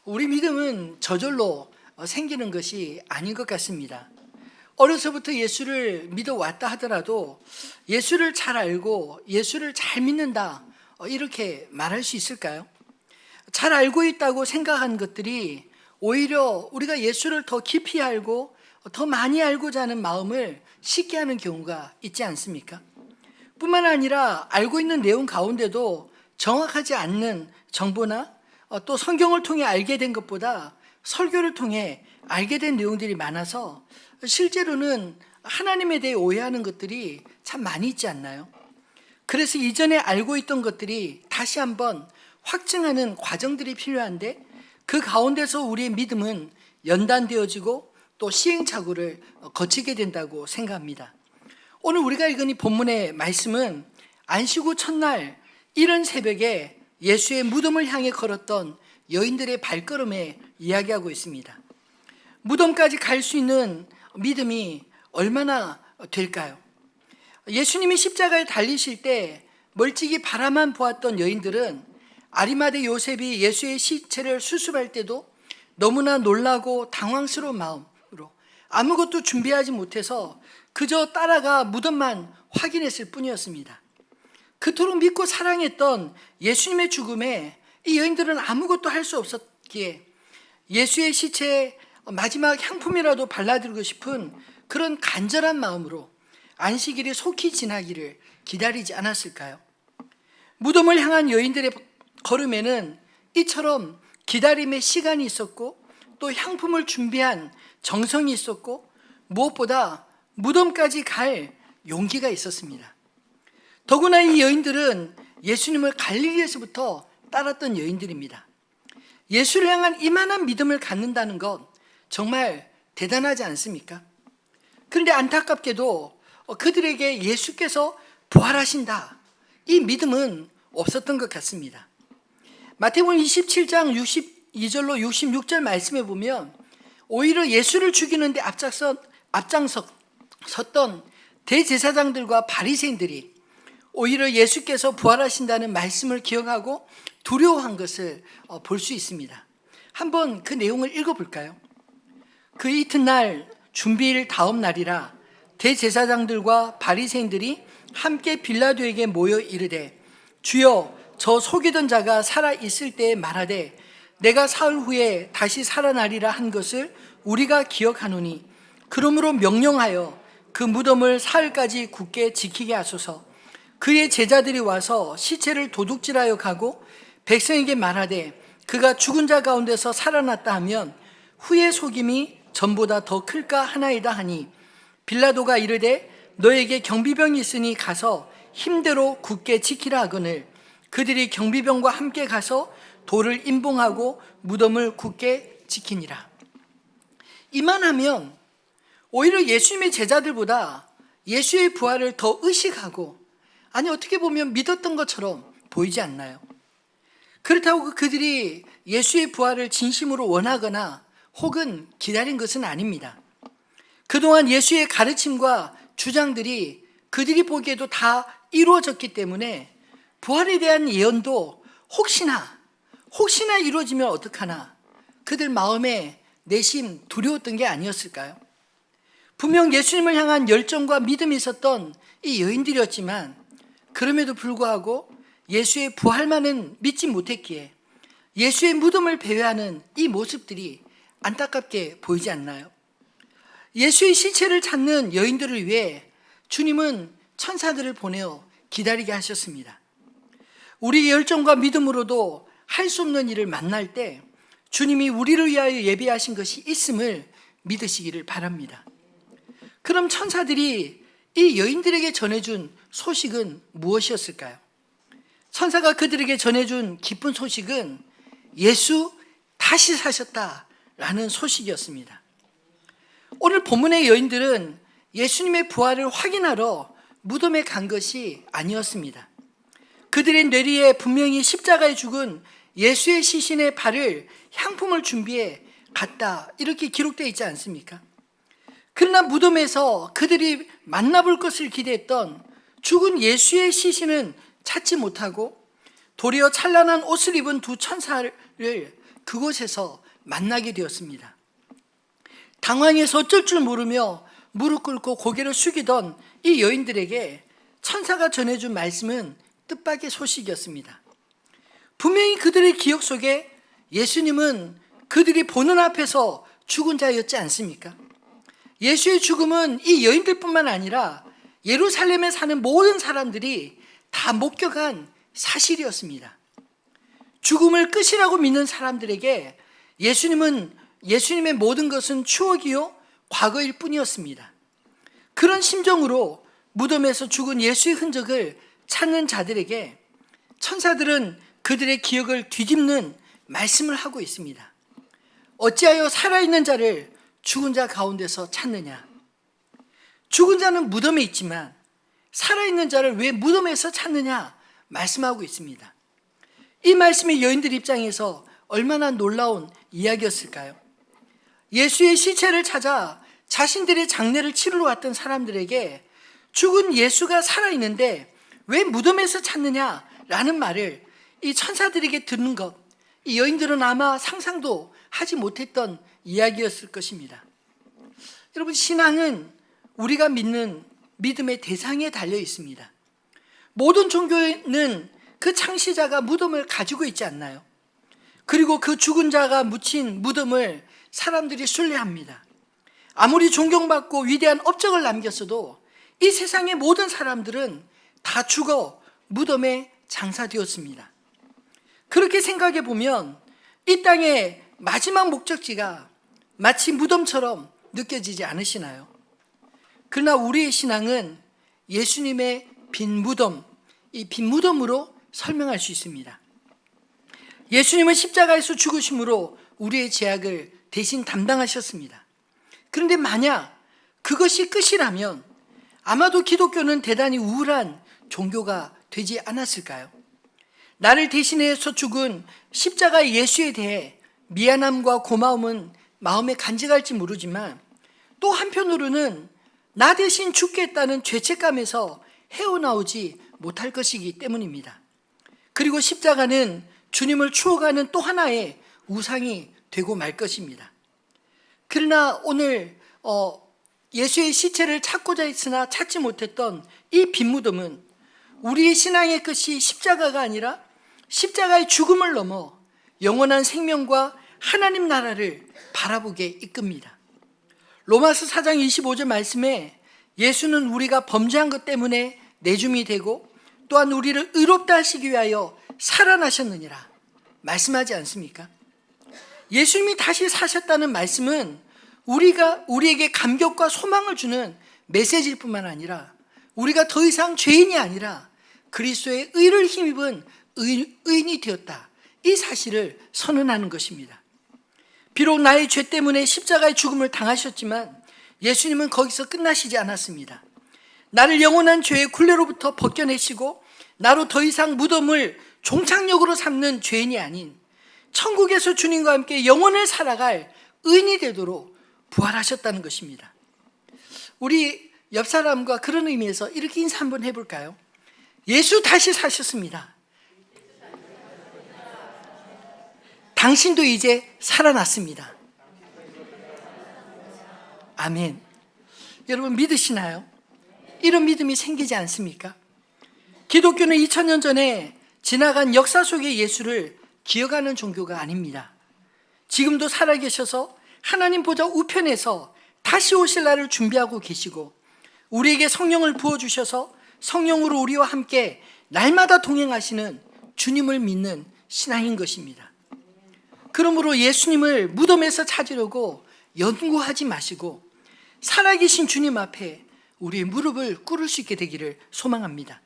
우리 믿음은 저절로 생기는 것이 아닌 것 같습니다. 어려서부터 예수를 믿어왔다 하더라도 예수를 잘 알고 예수를 잘 믿는다, 이렇게 말할 수 있을까요? 잘 알고 있다고 생각한 것들이 오히려 우리가 예수를 더 깊이 알고 더 많이 알고자 하는 마음을 식게 하는 경우가 있지 않습니까? 뿐만 아니라 알고 있는 내용 가운데도 정확하지 않는 정보나 또 성경을 통해 알게 된 것보다 설교를 통해 알게 된 내용들이 많아서 실제로는 하나님에 대해 오해하는 것들이 참 많이 있지 않나요? 그래서 이전에 알고 있던 것들이 다시 한번 확증하는 과정들이 필요한데 그 가운데서 우리의 믿음은 연단되어지고 또 시행착오를 거치게 된다고 생각합니다. 오늘 우리가 읽은 이 본문의 말씀은 안식 후 첫날 이른 새벽에 예수의 무덤을 향해 걸었던 여인들의 발걸음에 이야기하고 있습니다. 무덤까지 갈 수 있는 믿음이 얼마나 될까요? 예수님이 십자가에 달리실 때 멀찍이 바라만 보았던 여인들은 아리마대 요셉이 예수의 시체를 수습할 때도 너무나 놀라고 당황스러운 마음으로 아무것도 준비하지 못해서 그저 따라가 무덤만 확인했을 뿐이었습니다. 그토록 믿고 사랑했던 예수님의 죽음에 이 여인들은 아무것도 할 수 없었기에 예수의 시체에 마지막 향품이라도 발라드리고 싶은 그런 간절한 마음으로 안식일이 속히 지나기를 기다리지 않았을까요? 무덤을 향한 여인들의 걸음에는 이처럼 기다림의 시간이 있었고 또 향품을 준비한 정성이 있었고 무엇보다 무덤까지 갈 용기가 있었습니다. 더구나 이 여인들은 예수님을 갈릴리에서부터 따랐던 여인들입니다. 예수를 향한 이만한 믿음을 갖는다는 것 정말 대단하지 않습니까? 그런데 안타깝게도 그들에게 예수께서 부활하신다, 이 믿음은 없었던 것 같습니다. 마태복음 27장 62절로 66절 말씀에 보면 오히려 예수를 죽이는데 앞장섰던 대제사장들과 바리새인들이 오히려 예수께서 부활하신다는 말씀을 기억하고 두려워한 것을 볼 수 있습니다. 한번 그 내용을 읽어볼까요? 그 이튿날 준비일 다음 날이라 대제사장들과 바리새인들이 함께 빌라도에게 모여 이르되 주여, 저 속이던 자가 살아 있을 때에 말하되 내가 사흘 후에 다시 살아나리라 한 것을 우리가 기억하노니 그러므로 명령하여 그 무덤을 사흘까지 굳게 지키게 하소서. 그의 제자들이 와서 시체를 도둑질하여 가고 백성에게 말하되 그가 죽은 자 가운데서 살아났다 하면 후의 속임이 전보다 더 클까 하나이다 하니 빌라도가 이르되 너에게 경비병이 있으니 가서 힘대로 굳게 지키라 하거늘 그들이 경비병과 함께 가서 돌을 임봉하고 무덤을 굳게 지키니라. 이만하면 오히려 예수님의 제자들보다 예수의 부활을 더 의식하고, 아니 어떻게 보면 믿었던 것처럼 보이지 않나요? 그렇다고 그들이 예수의 부활을 진심으로 원하거나 혹은 기다린 것은 아닙니다. 그동안 예수의 가르침과 주장들이 그들이 보기에도 다 이루어졌기 때문에 부활에 대한 예언도 혹시나 이루어지면 어떡하나 그들 마음에 내심 두려웠던 게 아니었을까요? 분명 예수님을 향한 열정과 믿음이 있었던 이 여인들이었지만 그럼에도 불구하고 예수의 부활만은 믿지 못했기에 예수의 무덤을 배회하는 이 모습들이 안타깝게 보이지 않나요? 예수의 시체를 찾는 여인들을 위해 주님은 천사들을 보내어 기다리게 하셨습니다. 우리의 열정과 믿음으로도 할 수 없는 일을 만날 때 주님이 우리를 위하여 예비하신 것이 있음을 믿으시기를 바랍니다. 그럼 천사들이 이 여인들에게 전해준 소식은 무엇이었을까요? 천사가 그들에게 전해준 기쁜 소식은 예수 다시 사셨다라는 소식이었습니다. 오늘 본문의 여인들은 예수님의 부활을 확인하러 무덤에 간 것이 아니었습니다. 그들의 뇌리에 분명히 십자가에 죽은 예수의 시신의 발을 향품을 준비해 갔다, 이렇게 기록되어 있지 않습니까? 그러나 무덤에서 그들이 만나볼 것을 기대했던 죽은 예수의 시신은 찾지 못하고 도리어 찬란한 옷을 입은 두 천사를 그곳에서 만나게 되었습니다. 당황해서 어쩔 줄 모르며 무릎 꿇고 고개를 숙이던 이 여인들에게 천사가 전해준 말씀은 뜻밖의 소식이었습니다. 분명히 그들의 기억 속에 예수님은 그들이 보는 앞에서 죽은 자였지 않습니까? 예수의 죽음은 이 여인들뿐만 아니라 예루살렘에 사는 모든 사람들이 다 목격한 사실이었습니다. 죽음을 끝이라고 믿는 사람들에게 예수님의 모든 것은 추억이요 과거일 뿐이었습니다. 그런 심정으로 무덤에서 죽은 예수의 흔적을 찾는 자들에게 천사들은 그들의 기억을 뒤집는 말씀을 하고 있습니다. 어찌하여 살아있는 자를 죽은 자 가운데서 찾느냐? 죽은 자는 무덤에 있지만 살아있는 자를 왜 무덤에서 찾느냐 말씀하고 있습니다. 이 말씀이 여인들 입장에서 얼마나 놀라운 이야기였을까요? 예수의 시체를 찾아 자신들의 장례를 치르러 왔던 사람들에게 죽은 예수가 살아있는데 왜 무덤에서 찾느냐라는 말을 이 천사들에게 듣는 것, 이 여인들은 아마 상상도 하지 못했던 이야기였을 것입니다. 여러분, 신앙은 우리가 믿는 믿음의 대상에 달려 있습니다. 모든 종교에는 그 창시자가 무덤을 가지고 있지 않나요? 그리고 그 죽은 자가 묻힌 무덤을 사람들이 순례합니다. 아무리 존경받고 위대한 업적을 남겼어도 이 세상의 모든 사람들은 다 죽어 무덤에 장사되었습니다. 그렇게 생각해 보면 이 땅의 마지막 목적지가 마치 무덤처럼 느껴지지 않으시나요? 그러나 우리의 신앙은 예수님의 빈 무덤, 이 빈 무덤으로 설명할 수 있습니다. 예수님은 십자가에서 죽으심으로 우리의 죄악을 대신 담당하셨습니다. 그런데 만약 그것이 끝이라면 아마도 기독교는 대단히 우울한 종교가 되지 않았을까요? 나를 대신해서 죽은 십자가의 예수에 대해 미안함과 고마움은 마음에 간직할지 모르지만 또 한편으로는 나 대신 죽겠다는 죄책감에서 헤어나오지 못할 것이기 때문입니다. 그리고 십자가는 주님을 추억하는 또 하나의 우상이 되고 말 것입니다. 그러나 오늘 예수의 시체를 찾고자 했으나 찾지 못했던 이 빈 무덤은 우리의 신앙의 끝이 십자가가 아니라 십자가의 죽음을 넘어 영원한 생명과 하나님 나라를 바라보게 이끕니다. 로마서 4장 25절 말씀에 예수는 우리가 범죄한 것 때문에 내줌이 되고 또한 우리를 의롭다 하시기 위하여 살아나셨느니라 말씀하지 않습니까? 예수님이 다시 사셨다는 말씀은 우리에게 감격과 소망을 주는 메시지일 뿐만 아니라 우리가 더 이상 죄인이 아니라 그리스도의 의를 힘입은 의인이 되었다, 이 사실을 선언하는 것입니다. 비록 나의 죄 때문에 십자가의 죽음을 당하셨지만 예수님은 거기서 끝나시지 않았습니다. 나를 영원한 죄의 굴레로부터 벗겨내시고 나로 더 이상 무덤을 종착역으로 삼는 죄인이 아닌 천국에서 주님과 함께 영원을 살아갈 의인이 되도록 부활하셨다는 것입니다. 우리 옆 사람과 그런 의미에서 이렇게 인사 한번 해볼까요? 예수 다시 사셨습니다. 당신도 이제 살아났습니다. 아멘. 여러분 믿으시나요? 이런 믿음이 생기지 않습니까? 기독교는 2000년 전에 지나간 역사 속의 예수를 기억하는 종교가 아닙니다. 지금도 살아계셔서 하나님 보좌 우편에서 다시 오실 날을 준비하고 계시고 우리에게 성령을 부어주셔서 성령으로 우리와 함께 날마다 동행하시는 주님을 믿는 신앙인 것입니다. 그러므로 예수님을 무덤에서 찾으려고 연구하지 마시고 살아계신 주님 앞에 우리의 무릎을 꿇을 수 있게 되기를 소망합니다.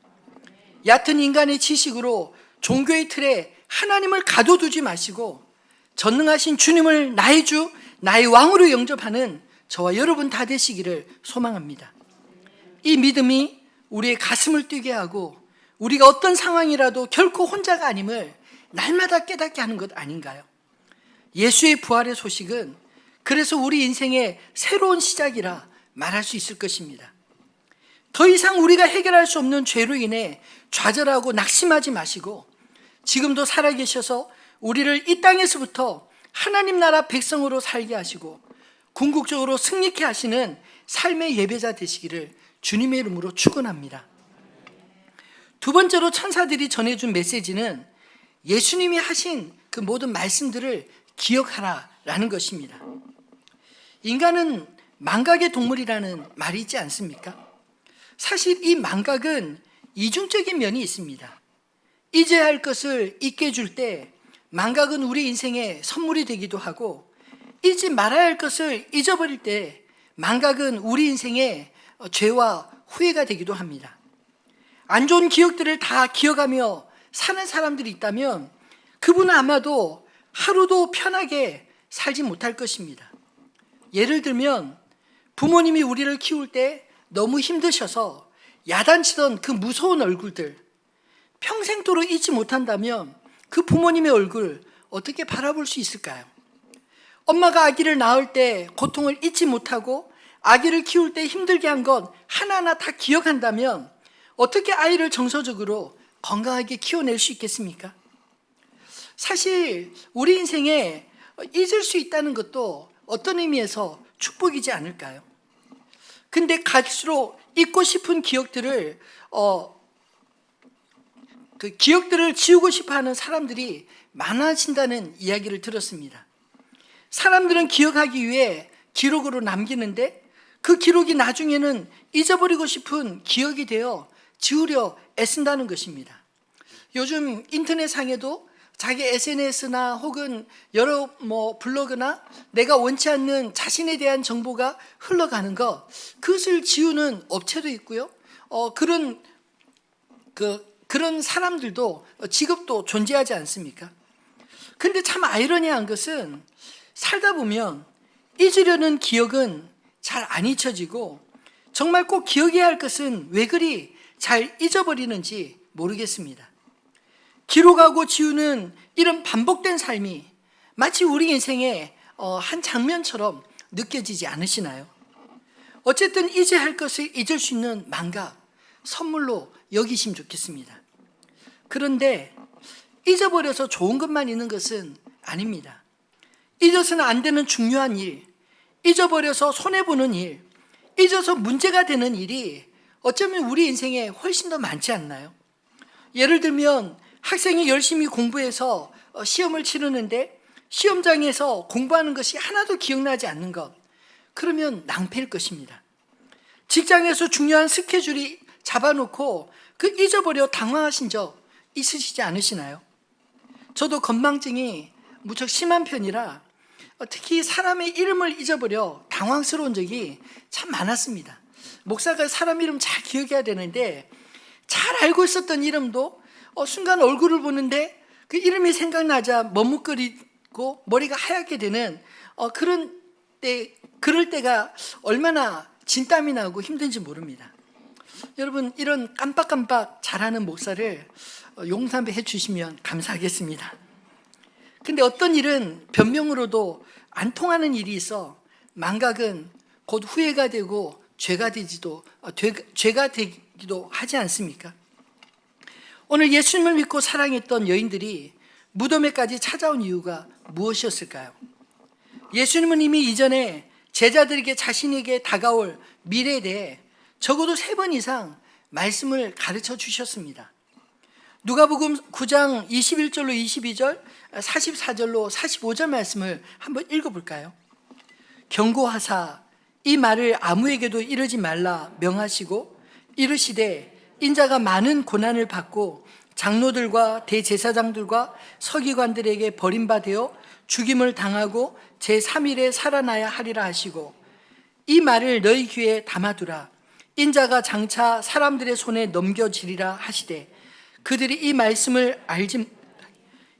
얕은 인간의 지식으로 종교의 틀에 하나님을 가둬두지 마시고 전능하신 주님을 나의 주, 나의 왕으로 영접하는 저와 여러분 다 되시기를 소망합니다. 이 믿음이 우리의 가슴을 뛰게 하고 우리가 어떤 상황이라도 결코 혼자가 아님을 날마다 깨닫게 하는 것 아닌가요? 예수의 부활의 소식은 그래서 우리 인생의 새로운 시작이라 말할 수 있을 것입니다. 더 이상 우리가 해결할 수 없는 죄로 인해 좌절하고 낙심하지 마시고 지금도 살아계셔서 우리를 이 땅에서부터 하나님 나라 백성으로 살게 하시고 궁극적으로 승리케 하시는 삶의 예배자 되시기를 주님의 이름으로 축원합니다. 두 번째로 천사들이 전해준 메시지는 예수님이 하신 그 모든 말씀들을 기억하라라는 것입니다. 인간은 망각의 동물이라는 말이 있지 않습니까? 사실 이 망각은 이중적인 면이 있습니다. 잊어야 할 것을 잊게 해줄 때 망각은 우리 인생의 선물이 되기도 하고, 잊지 말아야 할 것을 잊어버릴 때 망각은 우리 인생의 죄와 후회가 되기도 합니다. 안 좋은 기억들을 다 기억하며 사는 사람들이 있다면 그분은 아마도 하루도 편하게 살지 못할 것입니다. 예를 들면 부모님이 우리를 키울 때 너무 힘드셔서 야단치던 그 무서운 얼굴들, 평생도록 잊지 못한다면 그 부모님의 얼굴 어떻게 바라볼 수 있을까요? 엄마가 아기를 낳을 때 고통을 잊지 못하고 아기를 키울 때 힘들게 한 것 하나하나 다 기억한다면 어떻게 아이를 정서적으로 건강하게 키워낼 수 있겠습니까? 사실 우리 인생에 잊을 수 있다는 것도 어떤 의미에서 축복이지 않을까요? 근데 갈수록 잊고 싶은 기억들을 그 기억들을 지우고 싶어하는 사람들이 많아진다는 이야기를 들었습니다. 사람들은 기억하기 위해 기록으로 남기는데 그 기록이 나중에는 잊어버리고 싶은 기억이 되어 지우려 애쓴다는 것입니다. 요즘 인터넷상에도 자기 SNS나 혹은 여러 블로그나 내가 원치 않는 자신에 대한 정보가 흘러가는 것, 그것을 지우는 업체도 있고요. 그런 사람들도 직업도 존재하지 않습니까? 근데 참 아이러니한 것은 살다 보면 잊으려는 기억은 잘 안 잊혀지고 정말 꼭 기억해야 할 것은 왜 그리 잘 잊어버리는지 모르겠습니다. 기록하고 지우는 이런 반복된 삶이 마치 우리 인생의 한 장면처럼 느껴지지 않으시나요? 어쨌든 잊어야 할 것을 잊을 수 있는 망각, 선물로 여기시면 좋겠습니다. 그런데 잊어버려서 좋은 것만 있는 것은 아닙니다. 잊어서는 안 되는 중요한 일, 잊어버려서 손해보는 일, 잊어서 문제가 되는 일이 어쩌면 우리 인생에 훨씬 더 많지 않나요? 예를 들면 학생이 열심히 공부해서 시험을 치르는데 시험장에서 공부하는 것이 하나도 기억나지 않는 것, 그러면 낭패일 것입니다. 직장에서 중요한 스케줄이 잡아놓고 그 잊어버려 당황하신 적 있으시지 않으시나요? 저도 건망증이 무척 심한 편이라 특히 사람의 이름을 잊어버려 당황스러운 적이 참 많았습니다. 목사가 사람 이름 잘 기억해야 되는데 잘 알고 있었던 이름도 순간 얼굴을 보는데 그 이름이 생각나자 머뭇거리고 머리가 하얗게 되는 그럴 때가 얼마나 진땀이 나고 힘든지 모릅니다. 여러분, 이런 깜빡깜빡 잘하는 목사를 용서해 주시면 감사하겠습니다. 근데 어떤 일은 변명으로도 안 통하는 일이 있어 망각은 곧 후회가 되고 죄가 되기도 하지 않습니까? 오늘 예수님을 믿고 사랑했던 여인들이 무덤에까지 찾아온 이유가 무엇이었을까요? 예수님은 이미 이전에 제자들에게 자신에게 다가올 미래에 대해 적어도 3번 이상 말씀을 가르쳐 주셨습니다. 누가복음 9장 21절로 22절, 44절로 45절 말씀을 한번 읽어볼까요? 경고하사 이 말을 아무에게도 이르지 말라 명하시고 이르시되 인자가 많은 고난을 받고 장로들과 대제사장들과 서기관들에게 버림받아 죽임을 당하고 제3일에 살아나야 하리라 하시고 이 말을 너희 귀에 담아두라. 인자가 장차 사람들의 손에 넘겨지리라 하시되 그들이 이 말씀을 알지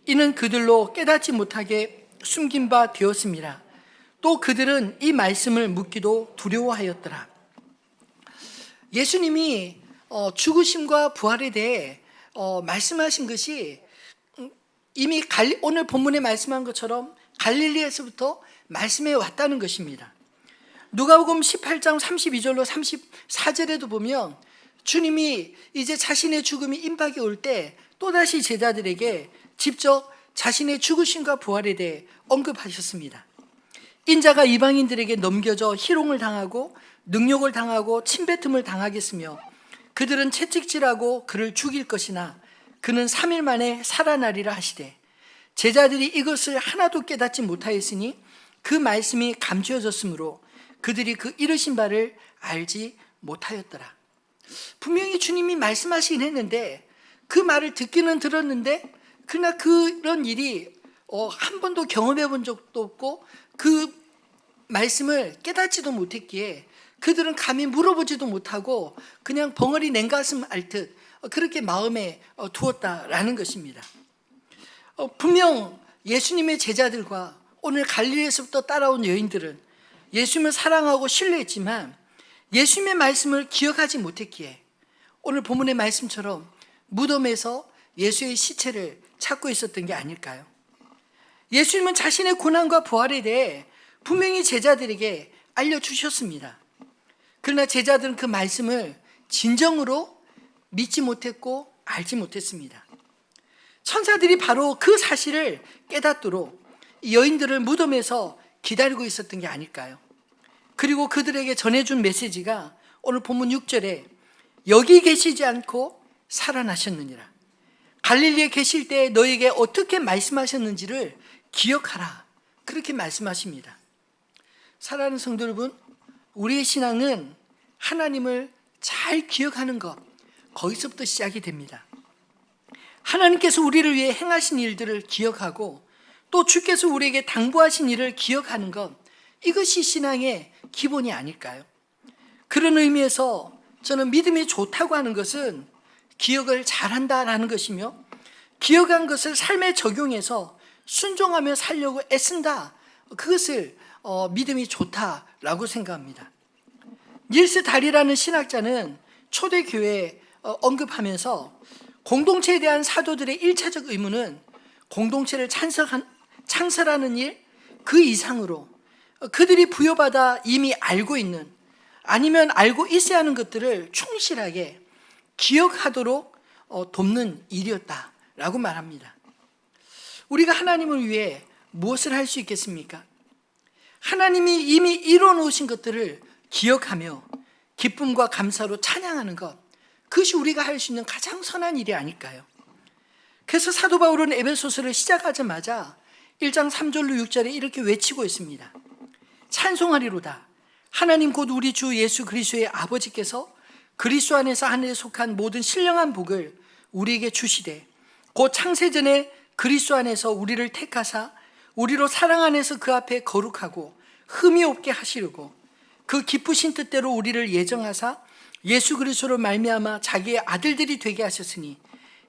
이는 그들로 깨닫지 못하게 숨긴 바 되었습니다. 또 그들은 이 말씀을 묻기도 두려워하였더라. 예수님이 죽으심과 부활에 대해 말씀하신 것이 이미 오늘 본문에 말씀한 것처럼 갈릴리에서부터 말씀해 왔다는 것입니다. 누가복음 18장 32절로 34절에도 보면 주님이 이제 자신의 죽음이 임박이 올 때 또다시 제자들에게 직접 자신의 죽으심과 부활에 대해 언급하셨습니다. 인자가 이방인들에게 넘겨져 희롱을 당하고 능욕을 당하고 침뱉음을 당하겠으며 그들은 채찍질하고 그를 죽일 것이나 그는 3일 만에 살아나리라 하시되 제자들이 이것을 하나도 깨닫지 못하였으니 그 말씀이 감추어졌으므로 그들이 그 이르신 바를 알지 못하였더라. 분명히 주님이 말씀하시긴 했는데 그 말을 듣기는 들었는데 그러나 그런 일이 한 번도 경험해 본 적도 없고 그 말씀을 깨닫지도 못했기에 그들은 감히 물어보지도 못하고 그냥 벙어리 냉가슴 앓듯 그렇게 마음에 두었다라는 것입니다. 분명 예수님의 제자들과 오늘 갈릴리에서부터 따라온 여인들은 예수님을 사랑하고 신뢰했지만 예수님의 말씀을 기억하지 못했기에 오늘 본문의 말씀처럼 무덤에서 예수의 시체를 찾고 있었던 게 아닐까요? 예수님은 자신의 고난과 부활에 대해 분명히 제자들에게 알려주셨습니다. 그러나 제자들은 그 말씀을 진정으로 믿지 못했고 알지 못했습니다. 천사들이 바로 그 사실을 깨닫도록 여인들을 무덤에서 기다리고 있었던 게 아닐까요? 그리고 그들에게 전해준 메시지가 오늘 본문 6절에 여기 계시지 않고 살아나셨느니라. 갈릴리에 계실 때 너에게 어떻게 말씀하셨는지를 기억하라. 그렇게 말씀하십니다. 사랑하는 성도 여러분, 우리의 신앙은 하나님을 잘 기억하는 것, 거기서부터 시작이 됩니다. 하나님께서 우리를 위해 행하신 일들을 기억하고 또 주께서 우리에게 당부하신 일을 기억하는 것, 이것이 신앙의 기본이 아닐까요? 그런 의미에서 저는 믿음이 좋다고 하는 것은 기억을 잘한다라는 것이며 기억한 것을 삶에 적용해서 순종하며 살려고 애쓴다, 그것을 믿음이 좋다라고 생각합니다. 닐스 달이라는 신학자는 초대교회에 언급하면서 공동체에 대한 사도들의 1차적 의무는 공동체를 창설하는 일, 그 이상으로 그들이 부여받아 이미 알고 있는 아니면 알고 있어야 하는 것들을 충실하게 기억하도록 돕는 일이었다라고 말합니다. 우리가 하나님을 위해 무엇을 할 수 있겠습니까? 하나님이 이미 이루어 놓으신 것들을 기억하며 기쁨과 감사로 찬양하는 것, 그것이 우리가 할 수 있는 가장 선한 일이 아닐까요? 그래서 사도 바울은 에베소서를 시작하자마자 1장 3절로 6절에 이렇게 외치고 있습니다. 찬송하리로다. 하나님 곧 우리 주 예수 그리스도의 아버지께서 그리스도 안에서 하늘에 속한 모든 신령한 복을 우리에게 주시되 곧 창세전에 그리스도 안에서 우리를 택하사 우리로 사랑 안에서 그 앞에 거룩하고 흠이 없게 하시려고 그 기쁘신 뜻대로 우리를 예정하사 예수 그리스도로 말미암아 자기의 아들들이 되게 하셨으니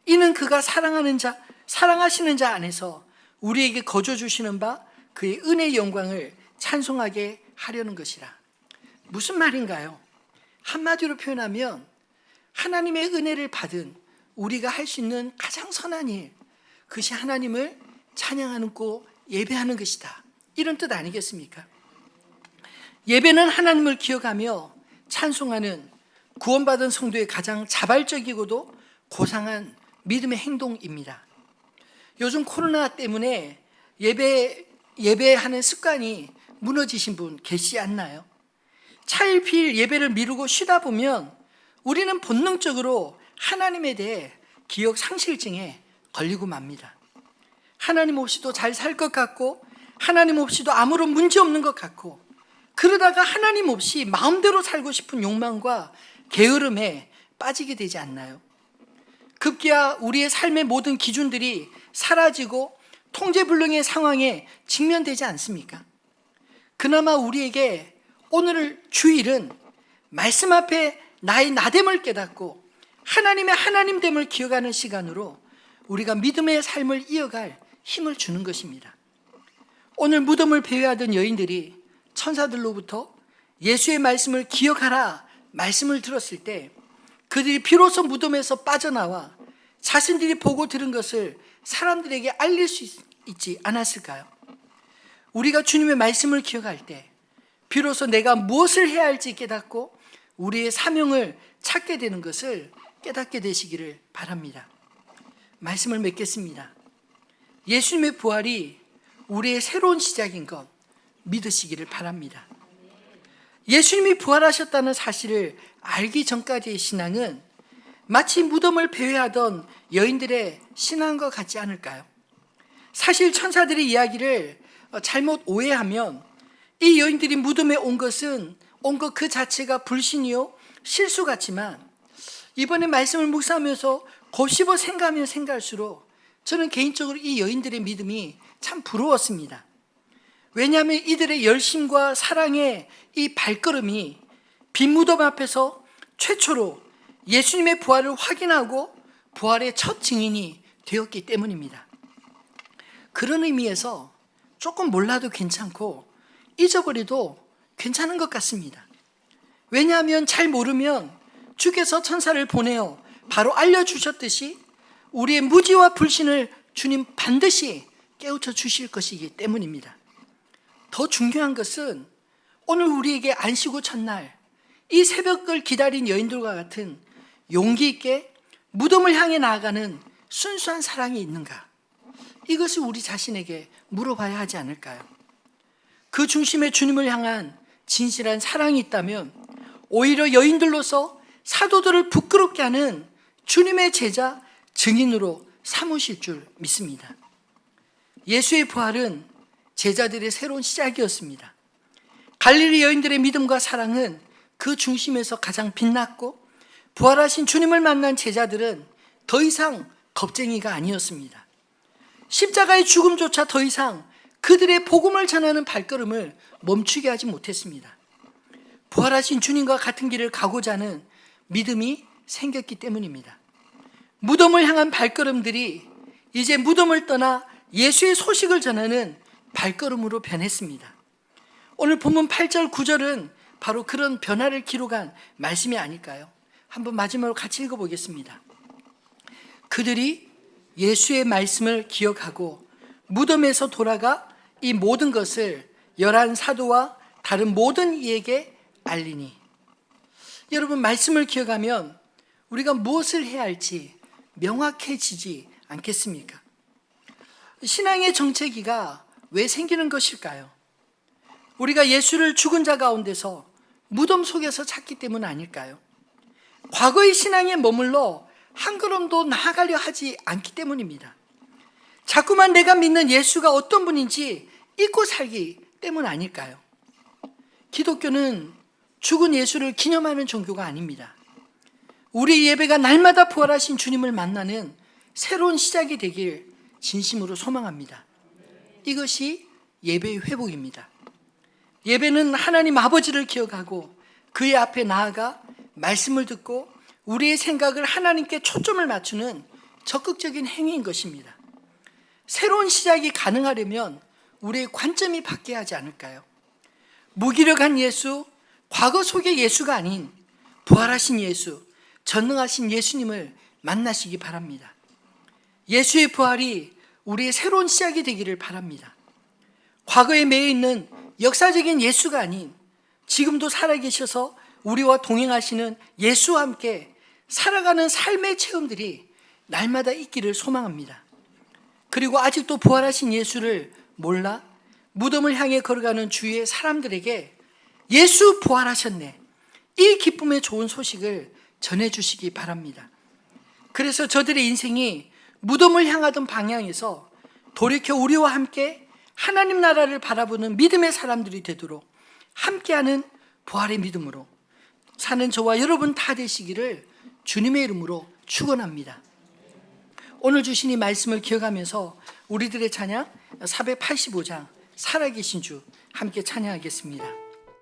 이는 그가 사랑하시는 자 안에서 우리에게 거저 주시는 바 그의 은혜의 영광을 찬송하게 하려는 것이라. 무슨 말인가요? 한마디로 표현하면 하나님의 은혜를 받은 우리가 할 수 있는 가장 선한 일, 그것이 하나님을 찬양하고 예배하는 것이다, 이런 뜻 아니겠습니까? 예배는 하나님을 기억하며 찬송하는 구원받은 성도의 가장 자발적이고도 고상한 믿음의 행동입니다. 요즘 코로나 때문에 예배하는 습관이 무너지신 분 계시지 않나요? 차일피일 예배를 미루고 쉬다 보면 우리는 본능적으로 하나님에 대해 기억 상실증에 걸리고 맙니다. 하나님 없이도 잘 살 것 같고 하나님 없이도 아무런 문제 없는 것 같고 그러다가 하나님 없이 마음대로 살고 싶은 욕망과 게으름에 빠지게 되지 않나요? 급기야 우리의 삶의 모든 기준들이 사라지고 통제불능의 상황에 직면되지 않습니까? 그나마 우리에게 오늘 주일은 말씀 앞에 나의 나됨을 깨닫고 하나님의 하나님됨을 기억하는 시간으로 우리가 믿음의 삶을 이어갈 힘을 주는 것입니다. 오늘 무덤을 배회하던 여인들이 천사들로부터 예수의 말씀을 기억하라 말씀을 들었을 때 그들이 비로소 무덤에서 빠져나와 자신들이 보고 들은 것을 사람들에게 알릴 수 있지 않았을까요? 우리가 주님의 말씀을 기억할 때 비로소 내가 무엇을 해야 할지 깨닫고 우리의 사명을 찾게 되는 것을 깨닫게 되시기를 바랍니다. 말씀을 맺겠습니다. 예수님의 부활이 우리의 새로운 시작인 것 믿으시기를 바랍니다. 예수님이 부활하셨다는 사실을 알기 전까지의 신앙은 마치 무덤을 배회하던 여인들의 신앙과 같지 않을까요? 사실 천사들의 이야기를 잘못 오해하면 이 여인들이 무덤에 온 것 그 자체가 불신이요 실수 같지만, 이번에 말씀을 묵상하면서 곱씹어 생각하면 생각할수록 저는 개인적으로 이 여인들의 믿음이 참 부러웠습니다. 왜냐하면 이들의 열심과 사랑의 이 발걸음이 빈 무덤 앞에서 최초로 예수님의 부활을 확인하고 부활의 첫 증인이 되었기 때문입니다. 그런 의미에서 조금 몰라도 괜찮고 잊어버려도 괜찮은 것 같습니다. 왜냐하면 잘 모르면 주께서 천사를 보내어 바로 알려주셨듯이 우리의 무지와 불신을 주님 반드시 깨우쳐 주실 것이기 때문입니다. 더 중요한 것은 오늘 우리에게 안식구 첫날 이 새벽을 기다린 여인들과 같은 용기 있게 무덤을 향해 나아가는 순수한 사랑이 있는가? 이것을 우리 자신에게 물어봐야 하지 않을까요? 그 중심에 주님을 향한 진실한 사랑이 있다면 오히려 여인들로서 사도들을 부끄럽게 하는 주님의 제자 증인으로 삼으실 줄 믿습니다. 예수의 부활은 제자들의 새로운 시작이었습니다. 갈릴리 여인들의 믿음과 사랑은 그 중심에서 가장 빛났고, 부활하신 주님을 만난 제자들은 더 이상 겁쟁이가 아니었습니다. 십자가의 죽음조차 더 이상 그들의 복음을 전하는 발걸음을 멈추게 하지 못했습니다. 부활하신 주님과 같은 길을 가고자 하는 믿음이 생겼기 때문입니다. 무덤을 향한 발걸음들이 이제 무덤을 떠나 예수의 소식을 전하는 발걸음으로 변했습니다. 오늘 본문 8절 9절은 바로 그런 변화를 기록한 말씀이 아닐까요? 한번 마지막으로 같이 읽어보겠습니다. 그들이 예수의 말씀을 기억하고 무덤에서 돌아가 이 모든 것을 11 사도와 다른 모든 이에게 알리니. 여러분, 말씀을 기억하면 우리가 무엇을 해야 할지 명확해지지 않겠습니까? 신앙의 정체기가 왜 생기는 것일까요? 우리가 예수를 죽은 자 가운데서 무덤 속에서 찾기 때문 아닐까요? 과거의 신앙에 머물러 한 걸음도 나아가려 하지 않기 때문입니다. 자꾸만 내가 믿는 예수가 어떤 분인지 잊고 살기 때문 아닐까요? 기독교는 죽은 예수를 기념하는 종교가 아닙니다. 우리 예배가 날마다 부활하신 주님을 만나는 새로운 시작이 되길 진심으로 소망합니다. 이것이 예배의 회복입니다. 예배는 하나님 아버지를 기억하고 그의 앞에 나아가 말씀을 듣고 우리의 생각을 하나님께 초점을 맞추는 적극적인 행위인 것입니다. 새로운 시작이 가능하려면 우리의 관점이 바뀌어야 하지 않을까요? 무기력한 예수, 과거 속의 예수가 아닌 부활하신 예수, 전능하신 예수님을 만나시기 바랍니다. 예수의 부활이 우리의 새로운 시작이 되기를 바랍니다. 과거에 매여 있는 역사적인 예수가 아닌 지금도 살아계셔서 우리와 동행하시는 예수와 함께 살아가는 삶의 체험들이 날마다 있기를 소망합니다. 그리고 아직도 부활하신 예수를 몰라 무덤을 향해 걸어가는 주위의 사람들에게 예수 부활하셨네, 이 기쁨의 좋은 소식을 전해주시기 바랍니다. 그래서 저들의 인생이 무덤을 향하던 방향에서 돌이켜 우리와 함께 하나님 나라를 바라보는 믿음의 사람들이 되도록 함께하는 부활의 믿음으로 사는 저와 여러분 다 되시기를 주님의 이름으로 축원합니다. 오늘 주신 이 말씀을 기억하면서 우리들의 찬양 485장 살아계신 주 함께 찬양하겠습니다.